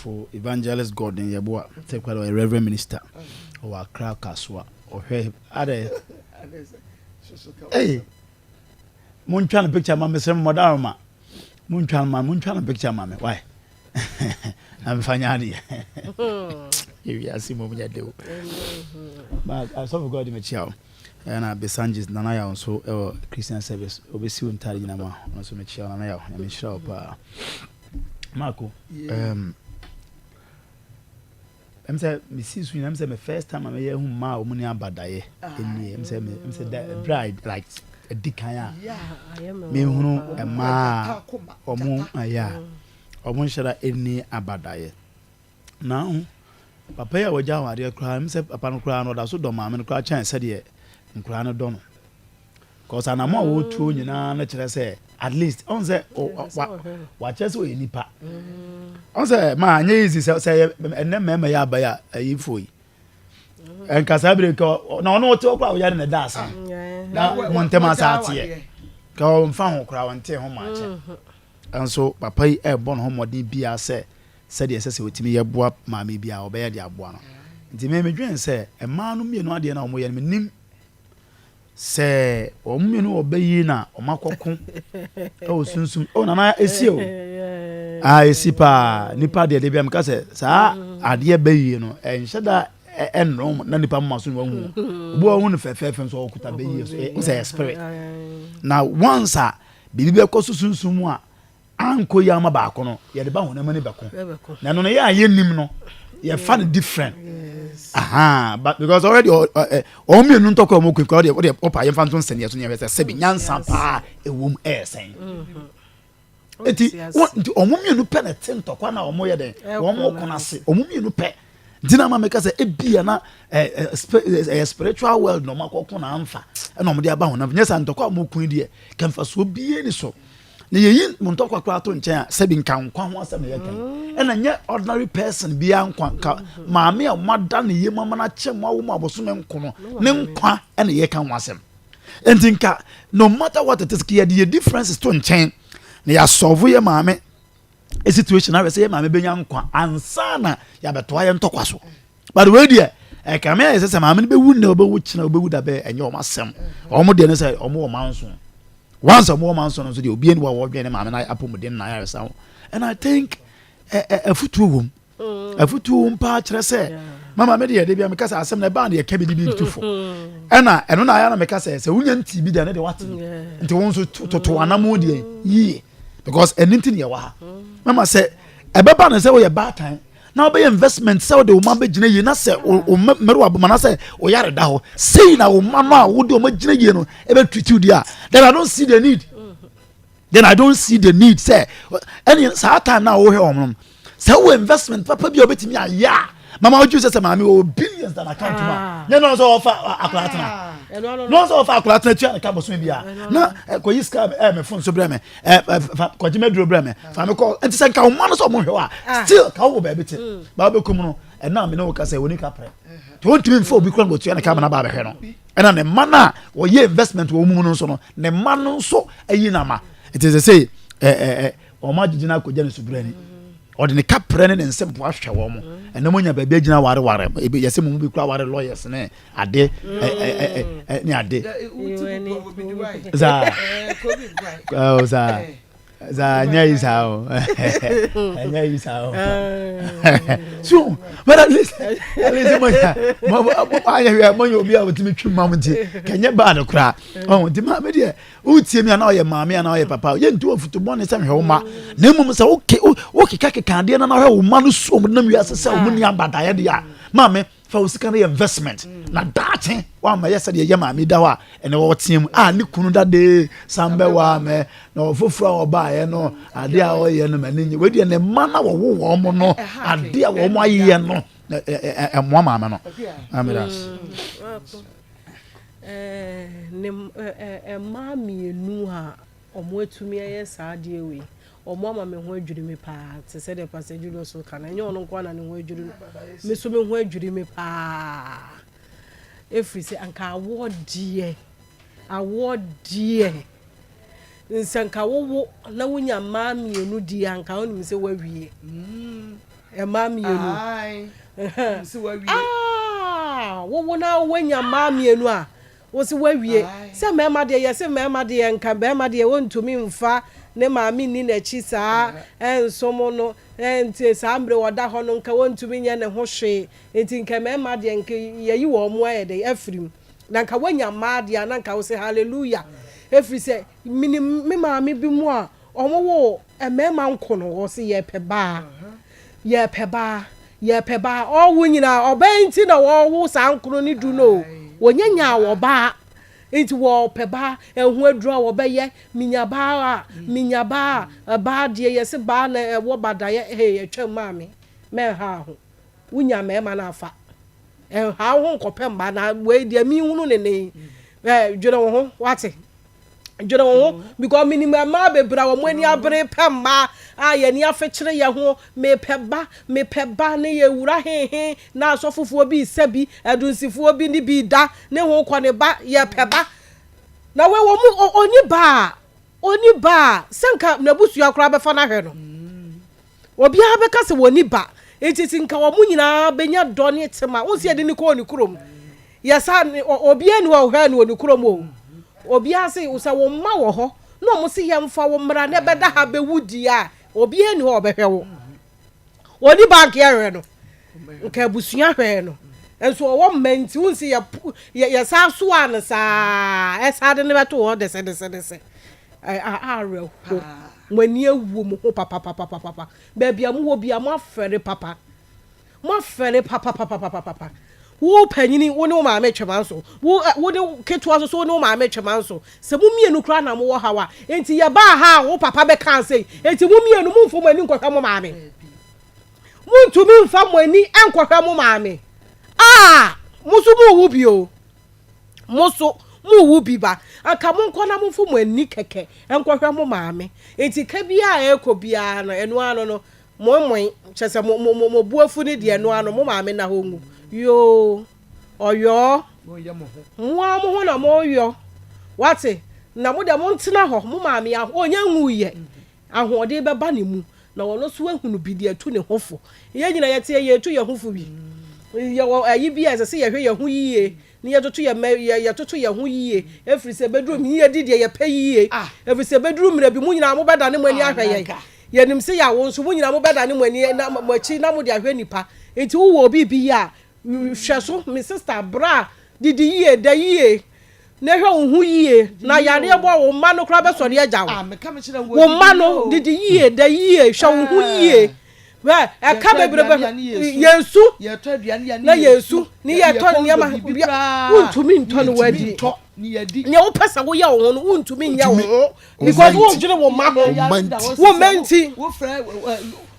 for evangelist God in Yabua, take quite a reverend minister or a crowd caswa or hey, hey, Moon picture mamma, some Modarma, Moon picture mamma, why? I'm fine. You are seeing what do. But I saw God in the chow. And I be Sanjis Nanaya also Christian service. Obviously, in Tarinama, also Michelle and I am sure. Marco, I'm saying, Mrs. Win, I'm saying, the first time I'm here, who ma money about die. I'm saying, that bride like a dicaya. I am Me who a ma or moon, ya. Or one shall any about die. Now, Papa, I was down at the crime, said upon crown or that's so dumb, and cry chance said ye. Nkurana dono cause anamo wo tuo nyina na kire say at least on say wa chese we nipa on say ma anya easy say enne mema ya ba ya ayifo yi enka sabre ko na ono to kwa wo ya na das na montema saate ka o mfa ho kra wonte ho ma che anso papa yi e bon ho modin bia say de ese wotimi ye boa ma me bia obeya de aboa no nti me dwen say e ma no mienu ade na omo ye no nim se o mmenu obayi na o makokon e o sunsum o nana esi o esi pa nipa de bia me ka se sa ade bayi no enhyeda enrom na nipa maso no hu obo hu no fefefe so okuta bayi so o say spirit na once a bibi be ko sunsum a anko ya ma ba ko no ye de ba hu na mani be ko na no ye ayenim no ye fa different. Aha, but because already me no talk about quick the opa ye fanton send so near say nyansa pa e wom e sen enti omo no pe na tin tokwa na omo ye den omo kona se omo no pe dina ma make say e bia na spiritual world no makoko na amfa e no mo de aba ho na nyesa ntokwa mo kun de kan fa so bie ni so na yeyin mo ntokwa kra to nchen a sebi nkan kwa ho asem ye kan and a ordinary person be anka maame a mada ne ye mama na che mo wo aboso me nkono ne nkwa and ye kan wasem entinka no matter what it is the difference is to nchen na ya solve ye maame a situation na say maame benya nkwa ansa na ya beto aye ntokwa so but we there e ka me say maame ne be wu na obewu china obewu da be enye o masem o mo de ne say o mo o manso once a more manso no so de obi eni wa wo dwen ne maame na apomuden na ya resa and I think a futu pa kire se mama me de bia me kasa asem na ba na ka bi di tufo eno na ya na me kasa se wunya nti bi da na de wat nti won so toto anamo de yi because anything ya wa mama se ebeba na se wo ye bad time na be investment se wo de wo ma be gina yi na se o meru aboma na se o yare da ho sei na wo ma no a wo de o ma gina yi no e be treat you there then I don't see the need say any sa time na wo he omnom say wo investment papa bi obetimi aya mama oju say mama o billions that account ma ne no so offer aklatena no so offer aklatena tua na ka boso bia na ko yiska me phone so bre me ko jime duro bre me fa me call enti say ka wo ma no so mo hwe wa still ka wo ba beti ba be kum no e na me no ka say woni ka pre to won timi fo bi kron go tua na ka na ba be hwe no e na ne mana wo ye investment wo mu no so no ne ma no so ayi na ma it is say o ma jijina ko jane subrani o de ne kapre ne nsem po ahwe wo mo ene mo nya ba bia jina ware e yese mo bi kura ware lawyers ne ade ni ade za za nya isao so but at least mo obi a wotimi twuma mo nti kenye ba no kura o nti ma be de utie mi na o ye maame na o ye papa ye ntu ofutubo ne se hwe wo ma na mum se okay kaka de na hwe wo ma no so mo na wi asese wo ni abada ye de ya maame fa usika na investment na dache wa ma yesa de ye maame da wa ene wo tiem ni kunu da de sambe wa me na ofofura oba ye no ade a o ye no mani we de ne ma na wo mo no ade a wo mo aye no mo maame no amiras ne maame enu ha omo etumi ye saade we omo ma me ho adwiri me pa te se de passage do so kana nye ono kwa na ne ho adwiri me so me ho adwiri me pa efri se anka awodie nsanka wo na wonya maame enu di anka oni se wawie mami enu ai si wa wie wo na wanya mami enu a wo si wa wie se mema de ye se mema de ye nka mema de ye wontumi mfa ne mami ni na chi saa ensomo no enti saa mbre woda ho no nka wontumi nye ne ho hwe enti nka mema de nka yeyi wo mo aye de afrim na nka wanya ma de na nka wo se hallelujah efri se mini me mami bi mu a omo wo mema nko no wo se ye peba ye peba o wunyina obanti na wo sa nkro ni du no wonyanya wo ba enti wo peba ehu adura wo beye minyaba ba de ye se ba na wo badaye he atwa mami me ha ho wunya me ma na afa ha ho nkopem ba na we de mi hunu ne dwere wo ho wate dwere wo ho because minimum ma bebra wo mani abre pemma aye ni afekire ye ho me peba ne ye wura he na asofofo bi sabi adunsifo bi ni bi da ne ho kone ba ye peba na we wo mu oni ba senka na busu akora be fa na hwe no obi a be kase woni ba etiti nka wo mu nyina benya doni tema wonse de ni ko ni kurom yesa obi ani wo hwe ni kurom o obi ase usa wo ma wo ho no mo se yemfa wo mra ne beda ha be wudi a obi ani ho be hwe wo oni bank ye hwe no nka busua hwe no enso wo menti unsi ya sa so an sa esa de ne beto wo de se real ho mwani ewu mo ho papa ba bia mo wo bia mo afere papa wo panyini wo ne wo ma metwemanso wo de ketwa so ne wo ma metwemanso se mo mienu kra na mo wo hawa enti ye ba ha wo papa be kan sei enti mo mienu mo mfo mani nkɔhwa mo maame mo ntumi mfa mo ani enkɔhwa mo maame musu mu wu bio musu mu wu bi ba aka mo nkɔ na mo mfo mo ani keke enkɔhwa mo maame enti ka bia ekobia no enu ano no mo kyese mo buafu ne de enu ano mo maame na ho ngu yo oyo mo ho na mo yo wate na mo de mo ntena ho mo maame ya onya nwuye ahode be ba ne mu na wono so ahunu bi de atu ne hofo ye nyina ye tie ye atu ye hofo bi ye wo ayi bi ase se ye hwe ye hu yiye ni ye toto ye toto ye hu yiye efri se bedrum yiye di de ye pe yiye efri se bedrum re bi mu nyina mo beda ne mo ani ahwe ye nim se ya wo nso mu nyina mo beda ne mo ani na mo achi na mo de ahwe nipa enti wo obi bi ya hwe so my sister bra didi yiye da yiye na hwe hu yiye na yare bo wo ma no kra be so de agya wo ma no didi yiye da yiye hwe hu yiye we e ka bebrebe yesu na yesu ni ye to ne ma untumi nto no wadi ne wo pesa wo ye wo no untumi nya wo because wo dwere wo ma wo menti wo fra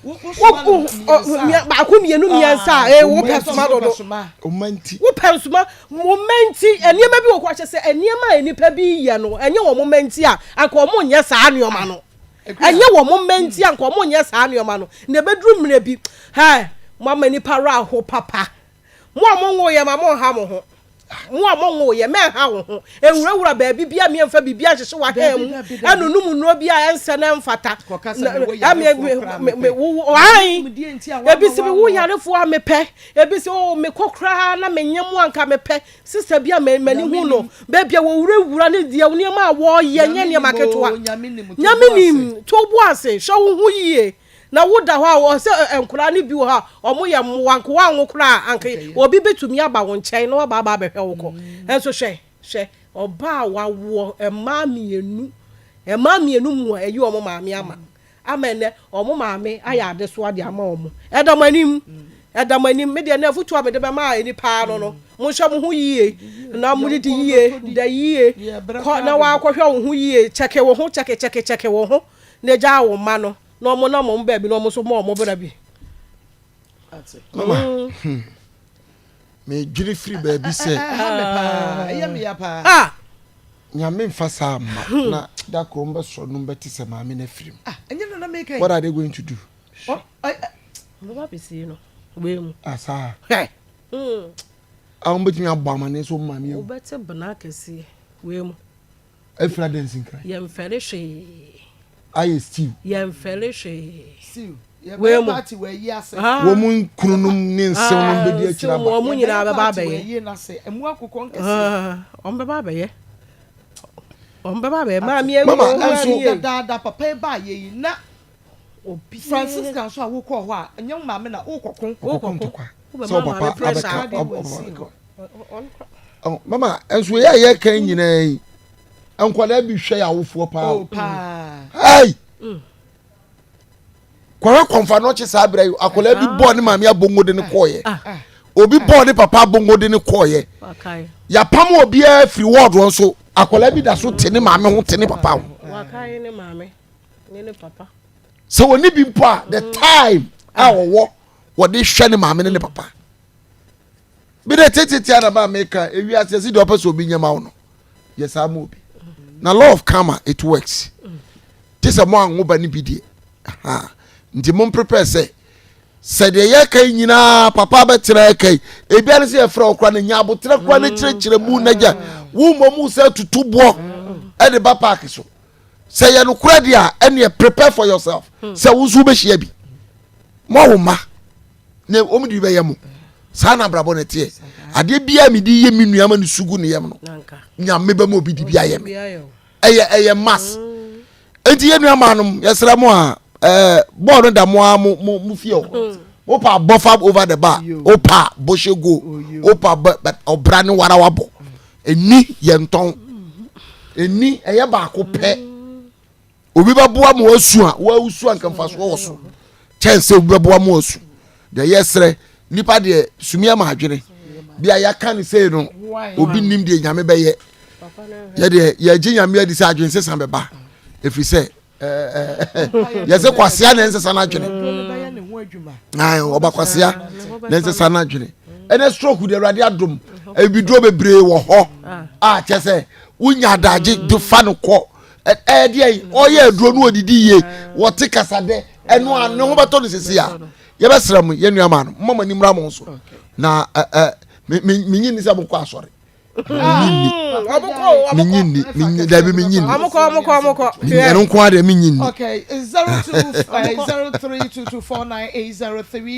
ba ko mienu miensa wo pesuma do o menti wo pesuma momenti eniema bi wo kwa che se eniema enipa bi ye no enye wo momenti a anka wo mo nye saa nioma no enye wo momenti anka wo mo nye saa nioma no na bedrum mre bi mama nipa ra ho papa mo amonwo ye ma mo ha mo ho mo amonwo ye me ha wo ho ewurawura ba bibia me mfa bibia hyehye wa ha mu enunum no bia ense na mfata ebisi bi wo yarefo a mepe ebisi o me kokra na menyem anka mepe sister bia mani hu no ba bia wo wurawura ne dia wo niam a wo ye nye maketwa nyamenim to bo ase hwe wo hu yie na woda ho a wo se enkura ne bi wo ha omo ye mwanko wa nwokura anke obi betumi aba wo nchen na ba behwe wo ko enso hwe oba wa wo emamienu mu ayi omo maame ama amene omo maame aya ade so ade ama omo edamanim me de na futu abede be ma eni pa no mo hwe mo hu yie na mo di yie da yie ko na wa akohwe wo hu yie cheke wo ho cheke wo ho na ja wo ma no no mo na mo mba bi no mo so mo bra bi mama me jiri free baby say me ya pa nyame mfasa ma na da ko mbe so no mbeti se maame na free enye no na make what are they going to do mo be see no we mu asa mbeti abba ma ne so maame o bete bana kese we mu efra dancing cry ye mfere hwe aye stew ye mfere hwe stew we mu party we yi ase wo mu kununum ne nsem no bedi akira ba wo mu nyina ba ba ye yi na se emu akokon kese on ba ye ma mi Mama, ewu da papa ba ye na obi Francis kan so awokọ ho a enye ma me na okokon so papa abeka mama enso ye kan nyina yi enkwala bi hwe yawofo pa hey kwara konfa no che sa bra akola bi bo ne mame abongo de ne koye obi bo ne papa abongo de ne koye ya pam obi a free word won so akola bi da so tene mame ho tene papa wakai ne mame ne papa so woni bi mpo a the time a wo de hwe ne mame ne papa bi de tete na ba meka ewi asese de opeso obi nyama wo no yes am obi na law of karma it works this a mo anwo ba ni bi die aha nti mo prepare say de ye kai nyina papa betre kai ebi an se e fra okra na nya abotre kwa na kirekire mu naja wo momu say tutubo e de ba park so say ye no kura dia ene prepare for yourself say wo zu be hia bi mo wo ma na omudi be ye mo sa na brabo na tie ade bia me di ye mi nuama ne sugu ne yem no nya me be mo bi di bia ye me eye mass enti ye nuama no yesra mo a born da mo fie o pa buffer over the bar o pa boshego o pa but obra ne wara wabo eni ye nton eni eye ba ko pe obi ba boa mo asu a wa usu an kan faso wo so chance obi ba boa mo asu de yesre nipa de sumia ma adwene bia ya kan say no obi nim de nyame be ye de ye gi nyame adi say adwene sesan be ba efi say yese kwasia na nsesa na adwene obakwasia na nsesa na adwene ene stroke de awade adom ebidro bebre wo ho a chese unya daje do fa no ko de oye aduro no odidi ye wo te kasade eno an ho beto no sesi a ye besram ye nuama no mama ni mra mo so na minyi ni se bokọ asore minyi da bi minyi amoko eno kwa de minyi okay 02 03224980